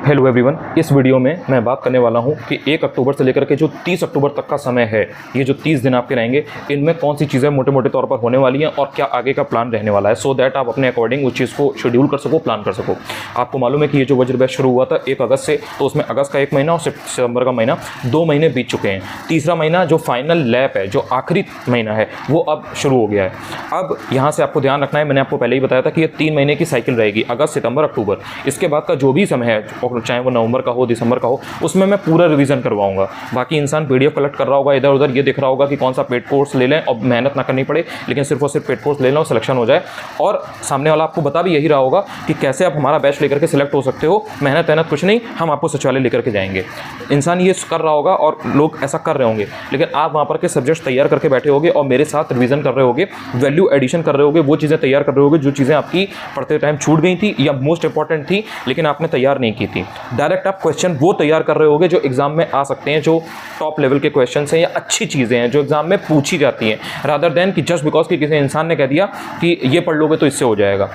Hello everyone, इस video में मैं बात करने वाला हूं कि 1 अक्टूबर से लेकर के जो 30 अक्टूबर तक का समय है, ये जो 30 दिन आपके रहेंगे, इनमें कौन सी चीज़ें मोटे मोटे तौर पर होने वाली हैं और क्या आगे का प्लान रहने वाला है, सो दैट आप अपने अकॉर्डिंग उस चीज़ को शेड्यूल कर सको, प्लान कर सको। आपको मालूम है कि ये जो वज्र बैच शुरू हुआ था 1 अगस्त से, तो उसमें अगस्त का 1 महीना और सितंबर का महीना, 2 महीने बीत चुके हैं। तीसरा महीना जो फाइनल लैप है, जो आखिरी महीना है, वो अब शुरू हो गया है। अब यहाँ से आपको ध्यान रखना है, मैंने आपको पहले ही बताया था कि ये 3 महीने की साइकिल रहेगी, अगस्त, सितंबर, अक्टूबर। इसके बाद का जो भी समय है, चाहे वो नवंबर का हो, दिसंबर का हो, उसमें मैं पूरा रिवीजन करवाऊंगा। बाकी इंसान पीडीएफ कलेक्ट कर रहा होगा, इधर उधर ये दिख रहा होगा कि कौन सा पेड कोर्स ले लें और मेहनत ना करनी पड़े, लेकिन सिर्फ और सिर्फ पेड कोर्स ले लें और सिलेक्शन हो जाए। और सामने वाला आपको बता भी यही रहा होगा कि कैसे आप हमारा बैच लेकर के सिलेक्ट हो सकते हो, मेहनत कुछ नहीं, हम आपको सचिवालय लेकर के जाएंगे। इंसान ये कर रहा होगा और लोग ऐसा कर रहे होंगे, लेकिन आप वहाँ पर के सब्जेक्ट्स तैयार करके बैठे होगे और मेरे साथ रिवीजन कर रहे होगे, वैल्यू एडिशन कर रहे होगे, वो चीज़ें तैयार कर रहे होगे जो चीज़ें आपकी पढ़ते टाइम छूट गई थी या मोस्ट इंपॉर्टेंट थी लेकिन आपने तैयार नहीं की थी। डायरेक्ट आप क्वेश्चन वो तैयार कर रहे होगे जो एग्जाम में आ सकते हैं, जो टॉप लेवल के क्वेश्चन हैं या अच्छी चीज़ें हैं जो एग्जाम में पूछी जाती हैं, रादर देन कि जस्ट बिकॉज कि किसी इंसान ने कह दिया कि ये पढ़ लोगे तो इससे हो जाएगा।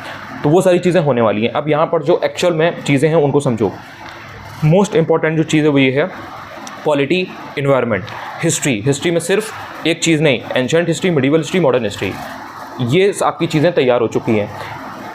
तो वो सारी चीज़ें होने वाली हैं। अब यहाँ पर जो एक्चुअल में चीज़ें हैं उनको समझो। मोस्ट इंपॉर्टेंट जो चीज़ है वो ये है, पॉलिटी, इन्वायरमेंट, हिस्ट्री में सिर्फ एक चीज़ नहीं, ancient history, medieval history, modern history, ये आपकी चीज़ें तैयार हो चुकी हैं।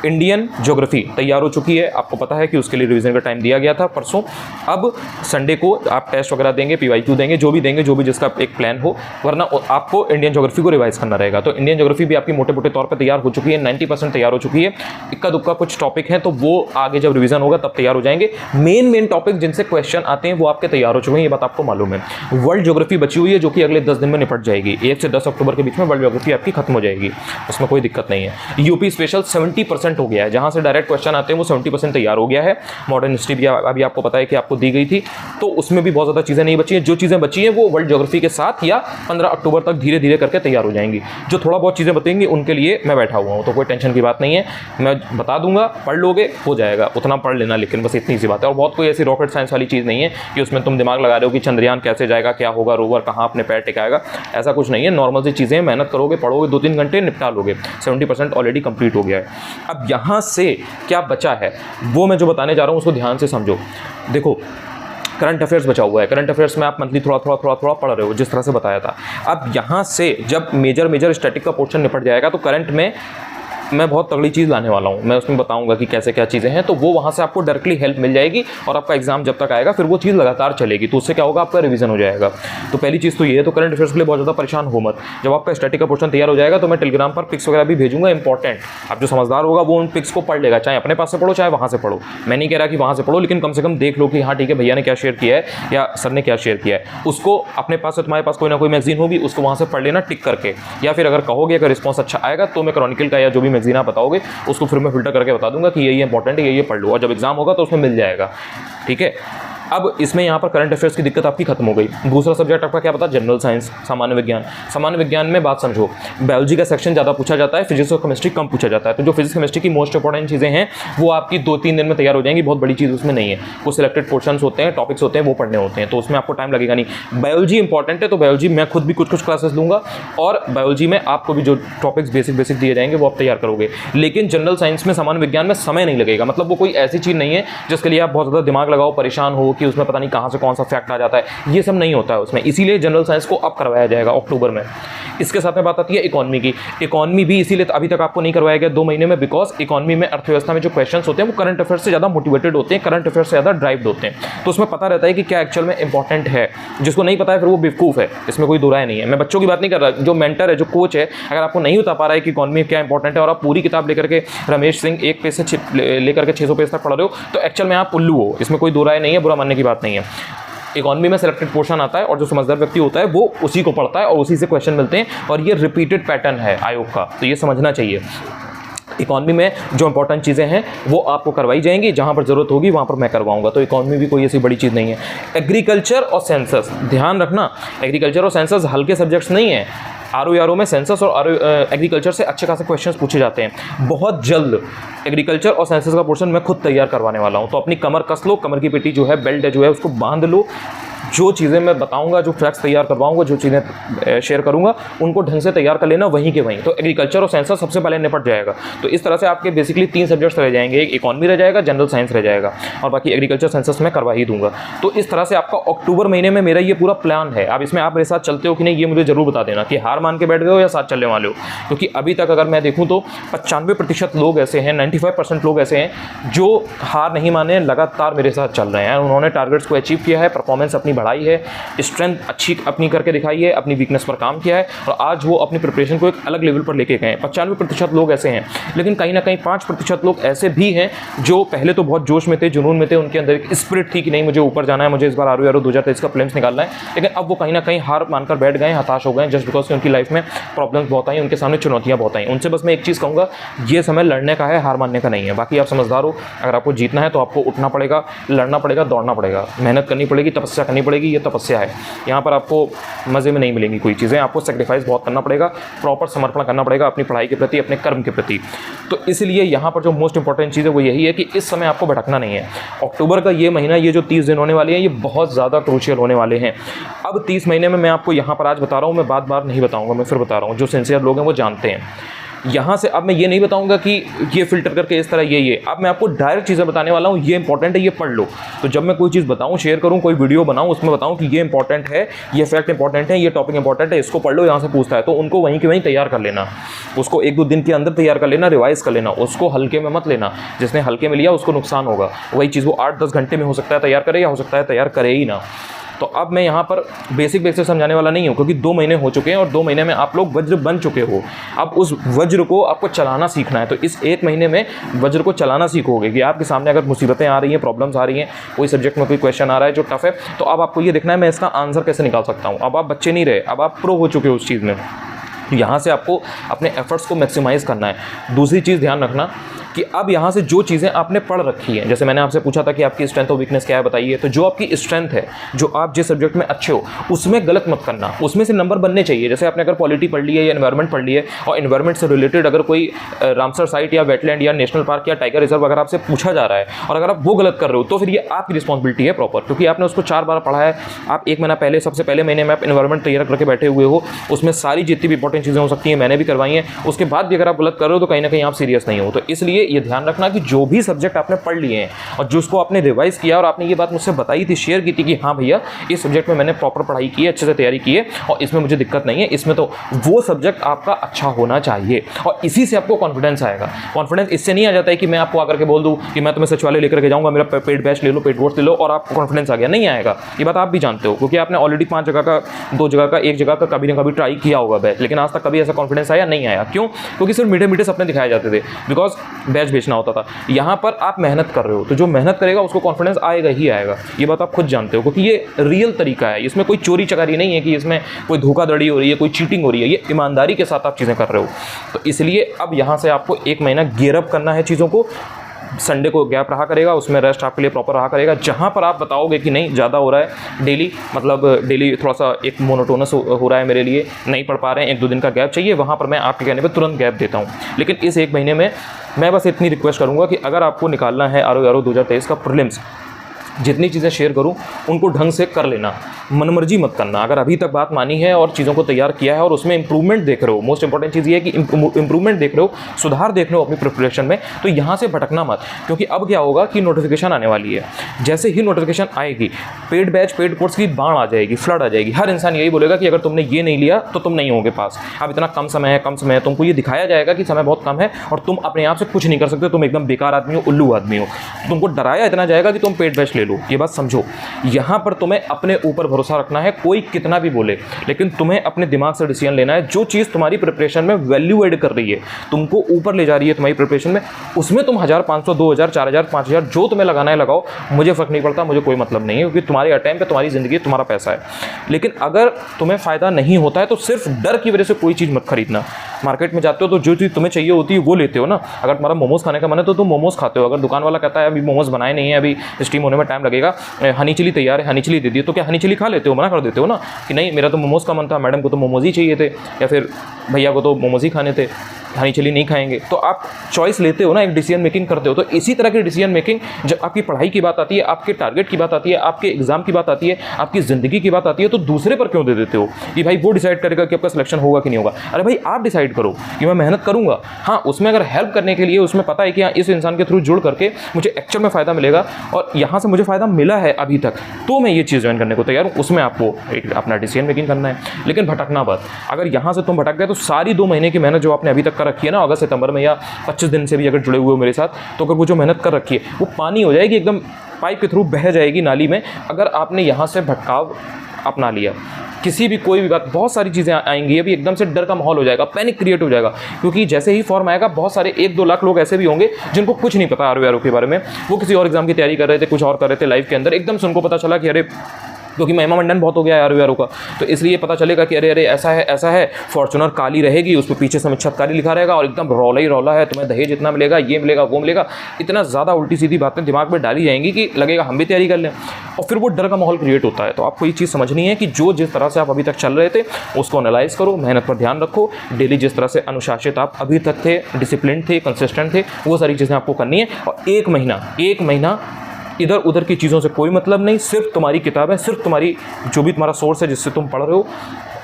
इंडियन ज्योग्राफी तैयार हो चुकी है, आपको पता है कि उसके लिए रिवीजन का टाइम दिया गया था परसों। अब संडे को आप टेस्ट वगैरह देंगे, PYQ देंगे, जो भी जिसका एक प्लान हो, वरना आपको इंडियन ज्योग्राफी को रिवाइज करना रहेगा। तो इंडियन ज्योग्राफी भी आपकी मोटे मोटे तौर पर तैयार हो चुकी है, 90% तैयार हो चुकी है। इक्का दुक्का कुछ टॉपिक हैं तो वो आगे जब रिवीजन होगा तब तैयार हो जाएंगे। मेन टॉपिक जिनसे क्वेश्चन आते हैं वो आपके तैयार हो चुके हैं, ये बात आपको मालूम है। वर्ल्ड ज्योग्राफी बची हुई है जो कि अगले 10 दिन में निपट जाएगी। 1 से 10 अक्टूबर के बीच में वर्ल्ड ज्योग्राफी आपकी खत्म हो जाएगी, उसमें कोई दिक्कत नहीं है। यूपी स्पेशल 70% हो गया है, जहां से डायरेक्ट क्वेश्चन आते हैं वो 70% तैयार हो गया है। मॉडर्न हिस्ट्री भी अभी आपको पता है कि आपको दी गई थी, तो उसमें भी बहुत ज़्यादा चीज़ें नहीं बची हैं। जो चीज़ें बची हैं वो वर्ल्ड ज्योग्राफी के साथ या 15 अक्टूबर तक धीरे धीरे करके तैयार हो जाएंगी। जो थोड़ा बहुत चीज़ें बताएंगी उनके लिए मैं बैठा हुआ हूँ, तो कोई टेंशन की बात नहीं है, मैं बता दूंगा, पढ़ लोगे, हो जाएगा, उतना पढ़ लेना, लेकिन बस इतनी सी बात है। और बहुत कोई ऐसी रॉकेट साइंस वाली चीज़ नहीं है कि उसमें तुम दिमाग लगा रहे हो कि चंद्रयान कैसे जाएगा, क्या होगा, रोवर कहाँ अपने पैर टिकाएगा, ऐसा कुछ नहीं है। नॉर्मल सी चीज़ें, मेहनत करोगे, पढ़ोगे, 2-3 घंटे निपटा लोगे। 70% ऑलरेडी कंप्लीट हो गया है। अब यहाँ से क्या बचा है वो मैं जो बताने जा रहा हूँ उसको ध्यान से समझो। देखो, करंट अफेयर्स बचा हुआ है। करंट अफेयर्स में आप मंथली थोड़ा पढ़ रहे हो, जिस तरह से बताया था। अब यहाँ से जब मेजर स्टैटिक का पोर्शन निपट जाएगा तो करंट में मैं बहुत तगड़ी चीज़ लाने वाला हूँ। मैं उसमें बताऊंगा कि कैसे क्या चीज़ें हैं, तो वो वहाँ से आपको डायरेक्टली हेल्प मिल जाएगी और आपका एग्जाम जब तक आएगा फिर वो चीज़ लगातार चलेगी। तो उससे क्या होगा, आपका रिवीजन हो जाएगा। तो पहली चीज़ तो ये है। तो करंट अफेयर्स के लिए बहुत ज़्यादा परेशान हो मत। जब आपका स्टैटिक का पोर्शन तैयार हो जाएगा तो मैं टेलीग्राम पर पिक्स वगैरह भी भेजूंगा इंपॉर्टेंट। आप जो समझदार होगा वो उन पिक्स को पढ़ लेगा, चाहे अपने पास से पढ़ो चाहे वहाँ से पढ़ो। मैं नहीं कह रहा कि वहाँ से पढ़ो, लेकिन कम से कम देख लो कि हाँ ठीक है, भैया ने क्या शेयर किया है या सर ने क्या शेयर किया है। उसको अपने पास से, तुम्हारे पास कोई ना कोई मैगजीन होगी, उसको वहाँ से पढ़ लेना टिक करके। या फिर अगर कहोगे, अगर रिस्पॉन्स अच्छा आएगा तो मैं क्रॉनिकल का या जो भी मैगजीन आप बताओगे उसको फिर मैं फिल्टर करके बता दूंगा कि ये इंपॉर्टेंट है, ये पढ़ लो, और जब एग्जाम होगा तो उसमें मिल जाएगा। ठीक है। अब इसमें यहाँ पर करंट अफेयर्स की दिक्कत आपकी खत्म हो गई। दूसरा सब्जेक्ट आपका क्या पता, जनरल साइंस, सामान्य विज्ञान। सामान्य विज्ञान में बात समझो, बायोलॉजी का सेक्शन ज़्यादा पूछा जाता है, फिजिक्स और केमिस्ट्री कम पूछा जाता है। तो जो फिजिक्स केमिस्ट्री की मोस्ट इंपॉर्टेंट चीज़ें हैं वो आपकी 2-3 दिन में तैयार हो जाएंगी। बहुत बड़ी चीज़ उसमें नहीं है, कुछ सिलेक्टेड पोर्शंस होते हैं, टॉपिक्स होते हैं, वो पढ़ने होते हैं, तो उसमें आपको टाइम लगेगा नहीं। बायोलॉजी इंपॉर्टेंट है, तो बायोलॉजी मैं खुद भी कुछ क्लासेस लूँगा और बायोलॉजी में आपको भी जो टॉपिक्स बेसिक दिए जाएंगे वो आप तैयार करोगे। लेकिन जनरल साइंस में, सामान्य विज्ञान में समय नहीं लगेगा। मतलब वो कोई ऐसी चीज़ नहीं है जिसके लिए आप बहुत ज़्यादा दिमाग लगाओ, परेशान हो कि उसमें पता नहीं कहाँ से कौन सा फैक्ट आ जाता है, ये सब नहीं होता है उसमें। इसीलिए जनरल साइंस को अब करवाया जाएगा अक्टूबर में। इसके साथ में बात आती है इकोनॉमी की। इकोनॉमी भी इसीलिए अभी तक आपको नहीं करवाया गया 2 महीने में, बिकॉज इकोनॉमी में, अर्थव्यवस्था में जो क्वेश्चंस होते हैं वो करंट अफेयर से ज़्यादा मोटिवेटेड होते हैं, करंट अफेयर से ज़्यादा ड्राइव्ड होते हैं। तो उसमें पता रहता है कि क्या एक्चुअल में इंपॉर्टेंट है। जिसको नहीं पता है फिर वो बेवकूफ़ है, इसमें कोई दो राय नहीं है। मैं बच्चों की बात नहीं कर रहा, जो मेंटर है, जो कोच है, अगर आपको नहीं बता पा रहा है कि इकोनॉमी क्या इंपॉर्टेंट है और आप पूरी किताब लेकर के रमेश सिंह 1 पेज से लेकर के 600 पेज तक पढ़ रहे हो, तो एक्चुअल में आप उल्लू हो। इसमें कोई दो राय नहीं है, बुरा मानने की बात नहीं है। इकोनॉमी में सिलेक्टेड पोर्शन आता है और जो समझदार व्यक्ति होता है वो उसी को पढ़ता है और उसी से क्वेश्चन मिलते हैं, और ये रिपीटेड पैटर्न है आयोग का, तो ये समझना चाहिए। इकोनॉमी में जो इंपॉर्टेंट चीज़ें हैं वो आपको करवाई जाएंगी, जहाँ पर ज़रूरत होगी वहाँ पर मैं करवाऊंगा। तो इकोनॉमी भी कोई ऐसी बड़ी चीज़ नहीं है। एग्रीकल्चर और सेंसस, ध्यान रखना, एग्रीकल्चर और सेंसस हल्के सब्जेक्ट्स नहीं है। RO में सेंसस और एग्रीकल्चर से अच्छे खासे क्वेश्चंस पूछे जाते हैं। बहुत जल्द एग्रीकल्चर और सेंसस का पोर्शन मैं खुद तैयार करवाने वाला हूँ। तो अपनी कमर कस लो, कमर की पेटी जो है, बेल्ट जो है उसको बांध लो, जो चीज़ें मैं बताऊंगा, जो फैक्ट्स तैयार करवाऊंगा, जो चीज़ें शेयर करूंगा, उनको ढंग से तैयार कर लेना वहीं के वहीं। तो एग्रीकल्चर और सेंसस सबसे पहले निपट जाएगा। तो इस तरह से आपके बेसिकली 3 सब्जेक्ट्स रह जाएंगे, एक इकॉनमी रह जाएगा, जनरल साइंस रह जाएगा, और बाकी एग्रीकल्चर सेंसस में करवा ही दूंगा। तो इस तरह से आपका अक्टूबर महीने में मेरा ये पूरा प्लान है। अब इसमें आप मेरे साथ चलते हो कि नहीं, ये मुझे जरूर बता देना कि हार मान के बैठ गए हो या साथ चलने वाले हो। क्योंकि अभी तक अगर मैं देखूँ तो 95% लोग ऐसे हैं, 95% लोग ऐसे हैं जो हार नहीं माने, लगातार मेरे साथ चल रहे हैं। उन्होंने टारगेट्स को अचीव किया है, परफॉर्मेंस अपनी बढ़ाई है, स्ट्रेंथ अच्छी अपनी करके दिखाई है, अपनी वीकनेस पर काम किया है, और आज वो अपनी प्रिपरेशन को एक अलग लेवल पर लेके गए। 95% लोग ऐसे हैं। लेकिन कहीं ना कहीं 5% लोग ऐसे भी हैं जो पहले तो बहुत जोश में थे, जुनून में थे, उनके अंदर एक स्पिरिट थी कि नहीं मुझे ऊपर जाना है, मुझे इस बार आरओ 2023 का प्रीलिम्स निकालना है। लेकिन अब वो कहीं ना कहीं हार मानकर बैठ गए, हताश हो गए, जस्ट बिकॉज कि उनकी लाइफ में प्रॉब्लम्स बहुत आई, उनके सामने चुनौतियां बहुत आई। उनसे बस मैं एक चीज़ कहूँगा, ये समय लड़ने का है, हार मानने का नहीं है। बाकी आप समझदार हो, अगर आपको जीतना है तो आपको उठना पड़ेगा, लड़ना पड़ेगा, दौड़ना पड़ेगा, मेहनत करनी पड़ेगी, तपस्या करनी पड़ेगी। ये तपस्या है। यहाँ पर आपको मज़े में नहीं मिलेंगी कोई चीज़ें, आपको सेक्रीफाइस बहुत करना पड़ेगा, प्रॉपर समर्पण करना पड़ेगा अपनी पढ़ाई के प्रति, अपने कर्म के प्रति। तो इसलिए यहाँ पर जो मोस्ट इंपॉर्टेंट चीज़ है वो यही है कि इस समय आपको भटकना नहीं है। अक्टूबर का ये महीना, ये जो 30 दिन होने वाले हैं, ये बहुत ज़्यादा क्रूशियल होने वाले हैं। अब 30 महीने में मैं आपको यहाँ पर आज बता रहा हूँ, मैं बार बार नहीं बताऊँगा, मैं फिर बता रहा हूँ, जो सिंसियर लोग हैं वो जानते हैं। यहाँ से अब मैं ये नहीं बताऊंगा कि ये फिल्टर करके इस तरह ये अब मैं आपको डायरेक्ट चीज़ें बताने वाला हूँ, ये इंपॉर्टेंट है, ये पढ़ लो। तो जब मैं कोई चीज़ बताऊँ, शेयर करूँ, कोई वीडियो बनाऊँ, उसमें बताऊँ कि ये इंपॉर्टेंट है, ये फैक्ट इंपॉर्टेंट है, ये टॉपिक इंपॉर्टेंट है, इसको पढ़ लो, यहाँ से पूछता है तो उनको वहीं के वहीं तैयार कर लेना, उसको 1-2 दिन के अंदर तैयार कर लेना, रिवाइज कर लेना, उसको हल्के में मत लेना। जिसने हल्के में लिया उसको नुकसान होगा। वही चीज़ वो 8-10 घंटे में हो सकता है तैयार करे, या हो सकता है तैयार करे ही ना। तो अब मैं यहाँ पर बेसिक समझाने वाला नहीं हूँ, क्योंकि 2 महीने हो चुके हैं और 2 महीने में आप लोग वज्र बन चुके हो। अब उस वज्र को आपको चलाना सीखना है। तो इस 1 महीने में वज्र को चलाना सीखोगे कि आपके सामने अगर मुसीबतें आ रही हैं, प्रॉब्लम्स आ रही हैं, कोई सब्जेक्ट में कोई क्वेश्चन आ रहा है जो टफ है, तो अब आपको ये देखना है मैं इसका आंसर कैसे निकाल सकता हूँ। अब आप बच्चे नहीं रहे, अब आप प्रो हो चुके हो उस चीज़ में। यहाँ से आपको अपने एफर्ट्स को मैक्सिमाइज़ करना है। दूसरी चीज़ ध्यान रखना कि अब यहाँ से जो चीज़ें आपने पढ़ रखी हैं, जैसे मैंने आपसे पूछा था कि आपकी स्ट्रेंथ और वीकनेस क्या है बताइए, तो जो आपकी स्ट्रेंथ है, जो आप जिस सब्जेक्ट में अच्छे हो, उसमें गलत मत करना, उसमें से नंबर बनने चाहिए। जैसे आपने अगर पॉलिटी पढ़ ली है या एनवायरमेंट पढ़ ली है, और एनवायरमेंट से रिलेटेड अगर कोई रामसर साइट या वेटलैंड या नेशनल पार्क या टाइगर रिजर्व अगर आपसे पूछा जा रहा है, और अगर आप वो गलत कर रहे हो, तो फिर ये आपकी रिस्पॉन्सिबिलिटी है प्रॉपर, क्योंकि आपने उसको 4 बार पढ़ा है। आप 1 महीना पहले, सबसे पहले महीने में आप एनवायरमेंट तैयार करके बैठे हुए हो, उसमें सारी जितनी भी इंपॉर्टेंट चीज़ें हो सकती हैं मैंने भी करवाई हैं। उसके बाद भी अगर आप गलत कर रहे हो तो कहीं ना कहीं आप सीरियस नहीं हो। तो इसलिए ये ध्यान रखना कि जो भी सब्जेक्ट आपने पढ़ लिए हैं और जिसको आपने रिवाइज किया, और आपने ये बात मुझसे बताई थी, शेयर की थी कि हाँ भैया इस सब्जेक्ट में मैंने प्रॉपर पढ़ाई की है, अच्छे से तैयारी की है और इसमें मुझे दिक्कत नहीं है, इसमें तो वो सब्जेक्ट आपका अच्छा होना चाहिए। और इसी से आपको कॉन्फिडेंस आएगा। कॉन्फिडेंस इससे नहीं आ जाता है कि मैं आपको आकर के बोल दूं कि मैं तुम्हें सचिवालय लेकर के जाऊंगा, मेरा पेड बैच ले लो, पेड कोर्स ले लो और आपको कॉन्फिडेंस आ गया, नहीं आएगा। ये बात आप भी जानते हो, क्योंकि आपने ऑलरेडी 5 जगह का, 2 जगह का, 1 जगह का कभी ना कभी ट्राई किया होगा बैच, लेकिन आज तक कभी ऐसा कॉन्फिडेंस आया नहीं आया। क्यों? क्योंकि सिर्फ मीठे मीठे सपने दिखाए जाते थे, बिकॉज बैच बेचना होता था। यहाँ पर आप मेहनत कर रहे हो, तो जो मेहनत करेगा उसको कॉन्फिडेंस आएगा ही आएगा। ये बात आप खुद जानते हो, क्योंकि ये रियल तरीका है। इसमें कोई चोरी चकारी नहीं है कि इसमें कोई धोखाधड़ी हो रही है, कोई चीटिंग हो रही है। ये ईमानदारी के साथ आप चीज़ें कर रहे हो। तो इसलिए अब यहाँ से आपको 1 महीना गियर अप करना है चीज़ों को। संडे को गैप रहा करेगा, उसमें रेस्ट आपके लिए प्रॉपर रहा करेगा। जहाँ पर आप बताओगे कि नहीं ज़्यादा हो रहा है, डेली मतलब डेली थोड़ा सा एक मोनोटोनस हो रहा है मेरे लिए, नहीं पढ़ पा रहे हैं, 1-2 दिन का गैप चाहिए, वहाँ पर मैं आपके कहने पे तुरंत गैप देता हूँ। लेकिन इस 1 महीने में मैं बस इतनी रिक्वेस्ट करूँगा कि अगर आपको निकालना है आरओ 2023 का प्रीलिम्स, जितनी चीज़ें शेयर करूं उनको ढंग से कर लेना, मनमर्जी मत करना। अगर अभी तक बात मानी है और चीज़ों को तैयार किया है और उसमें इंप्रूवमेंट देख रहे हो, मोस्ट इंपॉर्टेंट चीज़ ये है कि इंप्रूवमेंट देख रहे हो, सुधार देख रहे हो अपनी प्रिपरेशन में, तो यहाँ से भटकना मत। क्योंकि अब क्या होगा कि नोटिफिकेशन आने वाली है। जैसे ही नोटिफिकेशन आएगी, पेड बैच, पेड कोर्स की बाढ़ आ जाएगी, फ्लड आ जाएगी। हर इंसान यही बोलेगा कि अगर तुमने ये नहीं लिया तो तुम नहीं होगे पास। अब इतना कम समय है, तुमको ये दिखाया जाएगा कि समय बहुत कम है और तुम अपने आप से कुछ नहीं कर सकते, तुम एकदम बेकार आदमी हो, उल्लू आदमी हो। तुमको डराया इतना जाएगा कि तुम पेड बैच ले लो। ये बात समझो। यहाँ पर तुम्हें अपने ऊपर भरोसा रखना है, कोई कितना भी बोले, लेकिन तुम्हें अपने दिमाग से डिसीजन लेना है। जो चीज़ तुम्हारी प्रिपरेशन में वैल्यू ऐड कर रही है, तुमको ऊपर ले जा रही है तुम्हारी प्रिपरेशन में, उसमें तुम 1000, 500, 2000, 4000, 5000 जो तुम्हें लगाना है लगाओ, मुझे फर्क नहीं पड़ता, मुझे कोई मतलब नहीं है, क्योंकि तुम्हारे अटैम्प्ट पे तुम्हारी ज़िंदगी, तुम्हारा पैसा है। लेकिन अगर तुम्हें फ़ायदा नहीं होता है तो सिर्फ डर की वजह से कोई चीज़ मत खरीदना। मार्केट में जाते हो तो जो चीज़ तुम्हें चाहिए होती है वो लेते हो ना। अगर तुम्हारा मोमोज खाने का मन है तो तुम मोमोज खाते हो। अगर दुकान वाला कहता है अभी मोमोज बनाए नहीं है, अभी स्टीम होने में टाइम लगेगा, हनी चिली तैयार है, हनी चिली दे दिए, तो क्या हनी चिली खा लेते हो? मना कर देते हो ना कि नहीं मेरा तो मोमोज का मन था, मैडम को तो मोमोज ही चाहिए थे, या फिर भैया को तो मोमोज ही खाने थे। खानी चली नहीं खाएंगे। तो आप चॉइस लेते हो ना, एक डिसीजन मेकिंग करते हो। तो इसी तरह की डिसीजन मेकिंग जब आपकी पढ़ाई की बात आती है, आपके टारगेट की बात आती है, आपके एग्जाम की बात आती है, आपकी ज़िंदगी की बात आती है, तो दूसरे पर क्यों दे देते हो कि भाई वो डिसाइड करेगा कि आपका सिलेक्शन होगा कि नहीं होगा। अरे भाई आप डिसाइड करो कि मैं मेहनत करूँगा, हाँ उसमें अगर हेल्प करने के लिए उसमें पता है कि हाँ इस इंसान के थ्रू जुड़ करके मुझे एक्चुअल में फ़ायदा मिलेगा और यहाँ से मुझे फ़ायदा मिला है अभी तक, तो मैं ये चीज़ ज्वाइन करने को तैयार हूँ। उसमें आपको एक अपना डिसीजन मेकिंग करना है, लेकिन भटकना मत। अगर यहाँ से तुम भटक गए तो सारी 2 महीने की मेहनत जो आपने अभी तक कर रखी है ना, अगस्त सितंबर में या 25 दिन से भी अगर जुड़े हुए हो मेरे साथ, तो अगर वो जो मेहनत कर रखी है वो पानी हो जाएगी, एकदम पाइप के थ्रू बह जाएगी नाली में, अगर आपने यहाँ से भटकाव अपना लिया। किसी भी कोई भी बात, बहुत सारी चीज़ें आएंगी, अभी एकदम से डर का माहौल हो जाएगा, पैनिक क्रिएट हो जाएगा, क्योंकि जैसे ही फॉर्म आएगा बहुत सारे 1-2 लाख लोग ऐसे भी होंगे जिनको कुछ नहीं पता आर के बारे में। वो किसी और एग्जाम की तैयारी कर रहे थे, कुछ और कर रहे थे लाइफ के अंदर, एकदम से उनको पता चला कि अरे, क्योंकि महिमा मंडन बहुत हो गया है आर का, तो इसलिए पता चलेगा कि अरे ऐसा है, फॉर्चुनर काली रहेगी, उस पर पीछे से छतकारी लिखा रहेगा और एकदम रौला ही रौला है, तुम्हें दहेज इतना मिलेगा, ये मिलेगा, वो मिलेगा। इतना ज़्यादा उल्टी सीधी बातें दिमाग में डाली जाएंगी कि लगेगा हम भी तैयारी कर लें, और फिर वो डर का माहौल क्रिएट होता है। तो आपको ये चीज़ समझनी है कि जिस तरह से आप अभी तक चल रहे थे उसको एनालाइज करो, मेहनत पर ध्यान रखो, डेली जिस तरह से अनुशासित आप अभी तक थे, डिसिप्लिन थे, कंसिस्टेंट थे, वो सारी चीज़ें आपको करनी है। और एक महीना इधर उधर की चीज़ों से कोई मतलब नहीं, सिर्फ तुम्हारी किताब है, सिर्फ तुम्हारी जो भी तुम्हारा सोर्स है जिससे तुम पढ़ रहे हो,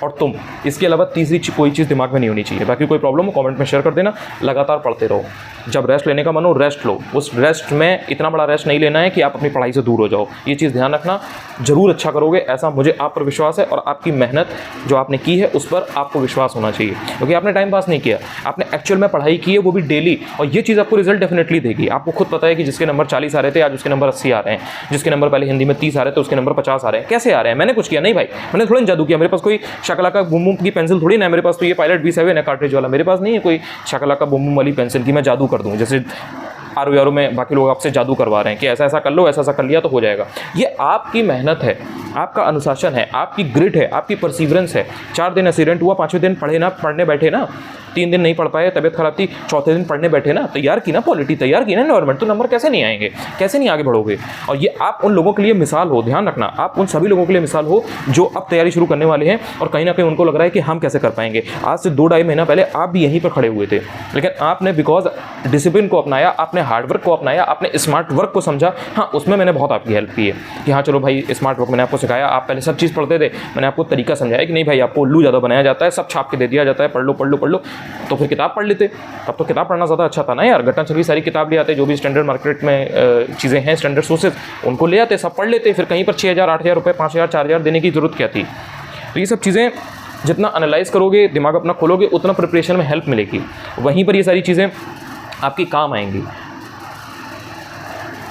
और तुम इसके अलावा तीसरी कोई चीज़ दिमाग में नहीं होनी चाहिए। बाकी कोई प्रॉब्लम हो कमेंट में शेयर कर देना, लगातार पढ़ते रहो। जब रेस्ट लेने का मन हो रेस्ट लो, उस रेस्ट में इतना बड़ा रेस्ट नहीं लेना है कि आप अपनी पढ़ाई से दूर हो जाओ। ये चीज़ ध्यान रखना, जरूर अच्छा करोगे ऐसा मुझे आप पर विश्वास है, और आपकी मेहनत जो आपने की है उस पर आपको विश्वास होना चाहिए, क्योंकि आपने टाइम पास नहीं किया, आपने एक्चुअल में पढ़ाई की है, वो भी डेली, और ये चीज़ आपको रिजल्ट डेफिनेटली देगी। आपको खुद पता है कि जिसके नंबर 40 आ रहे थे आज उसके नंबर 80 आ रहे हैं, जिसके नंबर पहले हिंदी में 30 आ रहे थे उसके नंबर 50 आ रहे हैं। कैसे आ रहे हैं? मैंने कुछ किया नहीं भाई, मैंने थोड़ा जादू किया। मेरे पास कोई शकला का बुम बुम की पेंसिल थोड़ी ना है, मेरे पास तो ये पायलट V7 है कार्ट्रिज वाला, मेरे पास नहीं है कोई शकला का बुम बुम वाली पेंसिल की मैं जादू कर दूँ, जैसे आर में बाकी लोग आपसे जादू करवा रहे हैं कि ऐसा ऐसा कर लो, ऐसा ऐसा कर लिया तो हो जाएगा। ये आपकी मेहनत है, आपका अनुशासन है, आपकी ग्रिट है, आपकी परसिवरेंस है। 4 दिन एक्सीडेंट हुआ, 5वें दिन पढ़ने बैठे ना, 3 दिन नहीं पढ़ पाए, तबियत खराब थी, 4थे दिन पढ़ने बैठे ना, तैयार की ना पॉलिटी, तैयार की ना एनवायरमेंट, तो नंबर कैसे नहीं आएंगे, कैसे नहीं आगे बढ़ोगे। और ये आप उन लोगों के लिए मिसाल हो, ध्यान रखना, आप उन सभी लोगों के लिए मिसाल हो जो अब तैयारी शुरू करने वाले हैं और कहीं ना कहीं उनको लग रहा है कि हम कैसे कर पाएंगे। आज से 2-2.5 महीना पहले आप भी यहीं पर खड़े हुए थे, लेकिन आपने बिकॉज डिसिप्लिन को अपनाया, आपने हार्डवर्क को अपनाया, आपने स्मार्ट वर्क को समझा। हाँ, उसमें मैंने बहुत आपकी हेल्प की है कि हाँ चलो भाई स्मार्ट वर्क मैंने आपको सिखाया, आप पहले सब चीज़ पढ़ते थे, मैंने आपको तरीका समझाया कि नहीं भाई आपको उल्लू ज़्यादा बनाया जाता है, सब छाप के दे दिया जाता है, पढ़ लो, तो फिर किताब पढ़ लेते। तब तो किताब पढ़ना ज़्यादा अच्छा था ना यार, घटना चल सारी किताब ले आते, जो भी स्टैंडर्ड मार्केट में चीज़ें हैं, स्टैंडर्ड सोर्सेज, उनको ले आते, सब पढ़ लेते, फिर कहीं पर 6,000 8,000 रुपये 5,000 4,000 देने की ज़रूरत क्या थी। तो ये सब चीज़ें जितना एनालाइज करोगे, दिमाग अपना खोलोगे, उतना प्रिपरेशन में हेल्प मिलेगी, वहीं पर ये सारी चीज़ें आपकी काम आएंगी।